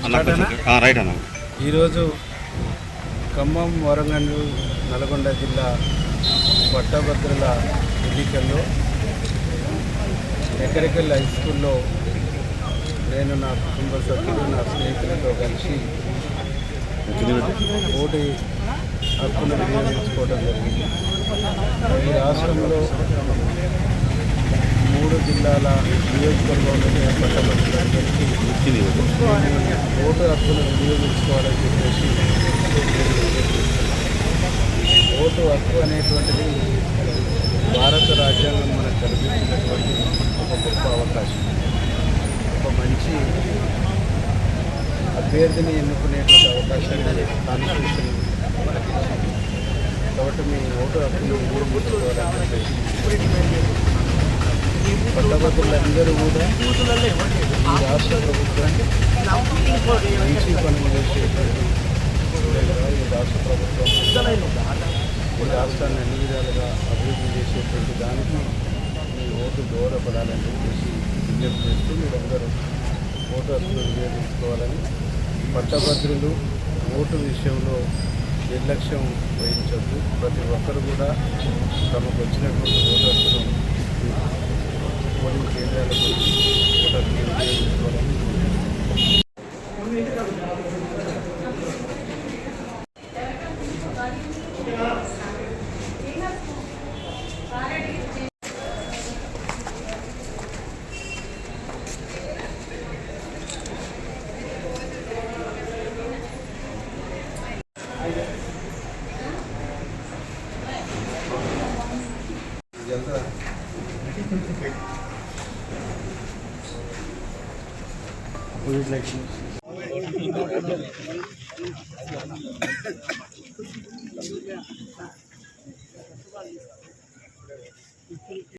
Right అన్న. ఈరోజు ఖమ్మం, వరంగల్, నల్గొండ జిల్లా పట్టభద్రుల ఎన్నికల్లో ఎకరికల్ హై స్కూల్లో నేను నా కుటుంబ సభ్యులు, నా స్నేహితులతో కలిసి ఓటు హక్కును వినియోగించుకోవడం జరిగింది. ఈ రాష్ట్రంలో 3 జిల్లాల నియోజకవర్గంలోని పట్టభద్రులందరికీ ఓటు హక్కును వినియోగించుకోవాలని చెప్పేసి ఓటు హక్కు అనేటువంటిది భారత రాజ్యాంగం మనకు కల్పించినటువంటి ఒక గొప్ప అవకాశం. ఒక మంచి అభ్యర్థిని ఎన్నుకునేటువంటి అవకాశాన్ని కాన్స్టిట్యూషన్ మనకి ఇచ్చింది. కాబట్టి మీ ఓటు హక్కును వినియోగించుకోవాలని చెప్పేసి పట్టభద్రులందరూ కూడా ఈ రాష్ట్ర ప్రభుత్వానికి మంచి పనులు చేసేటువంటి ఈ రాష్ట్ర ప్రభుత్వం ఈ రాష్ట్రాన్ని అన్ని విధాలుగా అభివృద్ధి చేసేటువంటి దానికి మీ ఓటు దోహదపడాలని చెప్పేసి విజ్ఞప్తి చేస్తూ మీరందరూ ఓటు హక్కును వినియోగించుకోవాలని, పట్టభద్రులు ఓటు విషయంలో నిర్లక్ష్యం వహించద్దు. ప్రతి ఒక్కరు కూడా తమకు వచ్చినటువంటి ఓటు హక్కును పోలింగ్ కేంద్రాలకు ఓటు హక్కును వినియోగించుకోవాలని